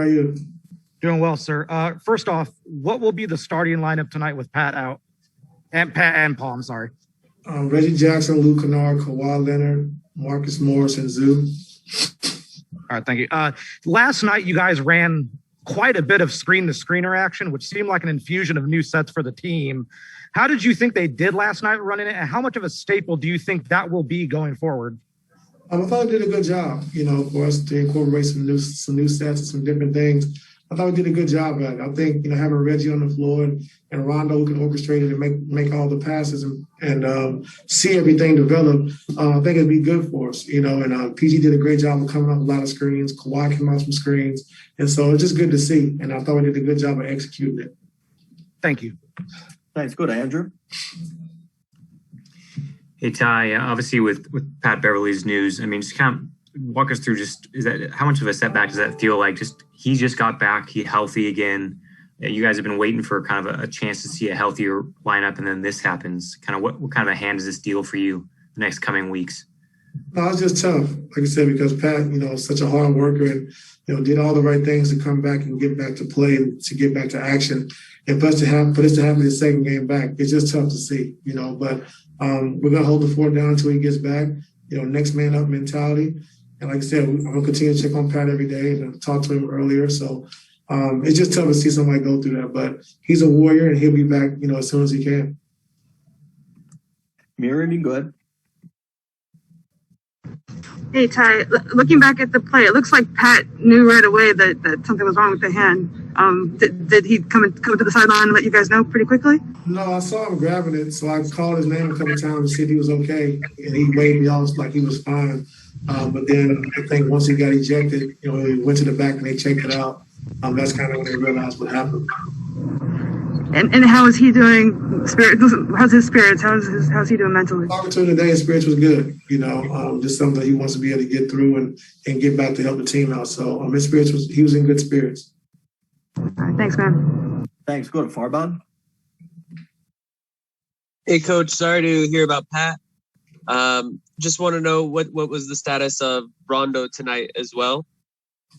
are you? Doing well, sir. First off, what will be the starting lineup tonight with Pat out? And Paul, I'm sorry. Reggie Jackson, Luke Kennard, Kawhi Leonard, Marcus Morris, and Zoo. All right, thank you. Last night, you guys ran quite a bit of screen-to-screener action, which seemed like an infusion of new sets for the team. How did you think they did last night running it, and how much of a staple do you think that will be going forward? I thought we did a good job, for us to incorporate some new sets and some different things. I thought we did a good job at it. I think, having Reggie on the floor and Rondo who can orchestrate it and make all the passes and see everything develop, I think it'd be good for us, and PG did a great job of coming off a lot of screens. Kawhi came off some screens. And so it's just good to see. And I thought we did a good job of executing it. Thank you. Thanks. Go to Andrew. Hey, Ty, obviously with Pat Beverley's news, just kind of walk us through how much of a setback does that feel like? He just got back, he's healthy again. You guys have been waiting for kind of a chance to see a healthier lineup, and then this happens. Kind of what kind of a hand does this deal for you the next coming weeks? No, it's just tough, like I said, because Pat, is such a hard worker and, did all the right things to come back and get back to play and to get back to action. And for us to have his second game back, it's just tough to see, but we're going to hold the fort down until he gets back, next man up mentality. And like I said, I'm going to continue to check on Pat every day and talk to him earlier. So it's just tough to see somebody go through that, but he's a warrior and he'll be back, as soon as he can. Miriam, you go ahead. Hey, Ty, looking back at the play, it looks like Pat knew right away that something was wrong with the hand. Did he come to the sideline and let you guys know pretty quickly? No, I saw him grabbing it, so I called his name a couple of times to see if he was okay, and he waved me off like he was fine. But then I think once he got ejected, he went to the back and they checked it out. That's kind of when they realized what happened. And how is he doing? How's his spirits? How's he doing mentally? Talking to him today, his spirits was good. Just something that he wants to be able to get through and get back to help the team out. So his spirits he was in good spirits. All right, thanks, man. Thanks. Go to Farbod. Hey, Coach. Sorry to hear about Pat. Just want to know what was the status of Rondo tonight as well?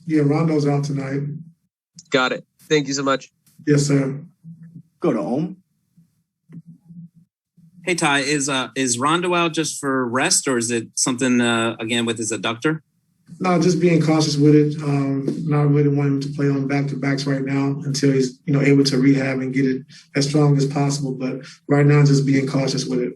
Yeah, Rondo's out tonight. Got it. Thank you so much. Yes, sir. Go to Ohm. Hey, Ty, is Rondo out just for rest, or is it something, again, with his adductor? No, just being cautious with it. Not really wanting him to play on back-to-backs right now until he's, able to rehab and get it as strong as possible. But right now, just being cautious with it.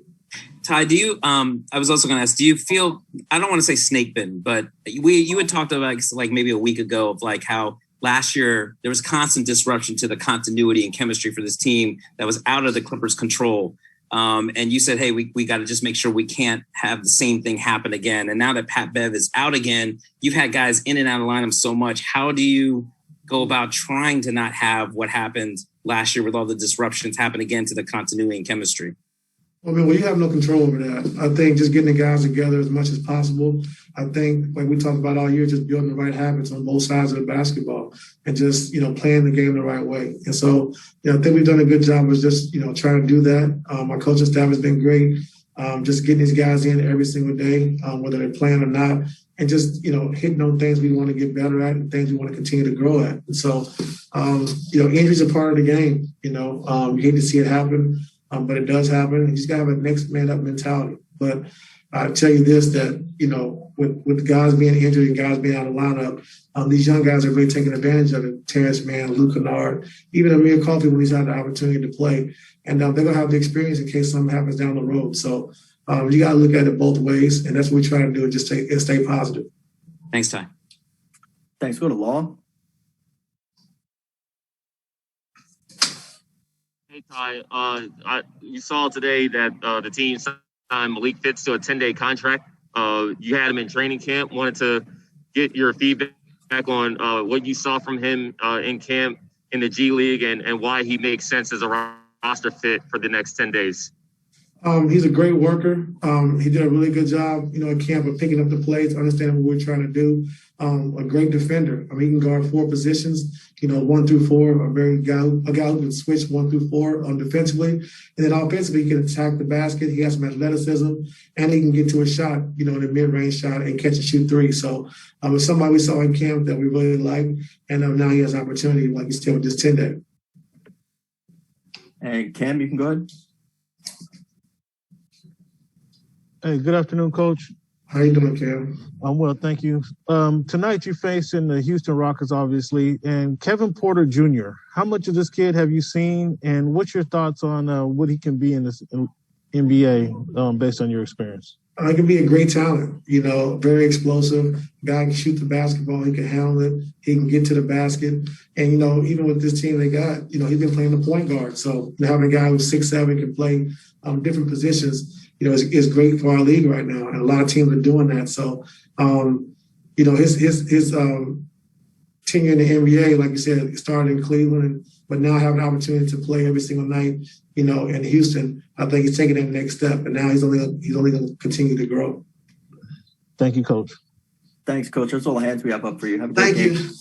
Ty, do you, I was also going to ask, do you feel, I don't want to say snake bitten, but you had talked about like maybe a week ago of like how last year there was constant disruption to the continuity and chemistry for this team that was out of the Clippers' control. And you said, hey, we got to just make sure we can't have the same thing happen again. And now that Pat Bev is out again, you've had guys in and out of lineup so much. How do you go about trying to not have what happened last year with all the disruptions happen again to the continuity and chemistry? Well, you have no control over that. I think just getting the guys together as much as possible. I think, like we talked about all year, just building the right habits on both sides of the basketball and just, playing the game the right way. And so, I think we've done a good job of just, trying to do that. Our coaching staff has been great, just getting these guys in every single day, whether they're playing or not, and just, hitting on things we want to get better at and things we want to continue to grow at. And so, injuries are part of the game. You hate to see it happen. But it does happen. You just got to have a next man up mentality. But I tell you this, that, with guys being injured and guys being out of lineup, these young guys are really taking advantage of it. Terrence Mann, Luke Kennard, even Amir Coffey when he's had the opportunity to play. And they're going to have the experience in case something happens down the road. So you got to look at it both ways. And that's what we try to do, just stay positive. Thanks, Ty. Thanks. Go to Law. Hey, Ty, you saw today that the team signed Malik Fitz to a 10-day contract. You had him in training camp. Wanted to get your feedback on what you saw from him in camp in the G League and why he makes sense as a roster fit for the next 10 days. He's a great worker. He did a really good job, at camp of picking up the plays, understanding what we're trying to do. a great defender. I mean, he can guard 4 positions, 1 through 4, a guy who can switch 1 through 4 defensively. And then offensively, he can attack the basket. He has some athleticism, and he can get to a shot, in a mid-range shot and catch and shoot 3. So it's somebody we saw in camp that we really like, and now he has an opportunity, like you said, with this 10-day. And Cam, you can go ahead. Hey, good afternoon, Coach. How you doing, Cam? I'm well, thank you. Tonight you're facing the Houston Rockets, obviously, and Kevin Porter Jr. How much of this kid have you seen, and what's your thoughts on what he can be in this NBA based on your experience? He can be a great talent, very explosive. Guy can shoot the basketball. He can handle it. He can get to the basket. And, even with this team they got, he's been playing the point guard. So having a guy who's 6'7" can play different positions, is great for our league right now. And a lot of teams are doing that. So, his tenure in the NBA, like you said, started in Cleveland, but now having an opportunity to play every single night, in Houston, I think he's taking that next step. And now he's only going to continue to grow. Thank you, Coach. Thanks, Coach. That's all the hands we have up for you. Have a Thank great you. game.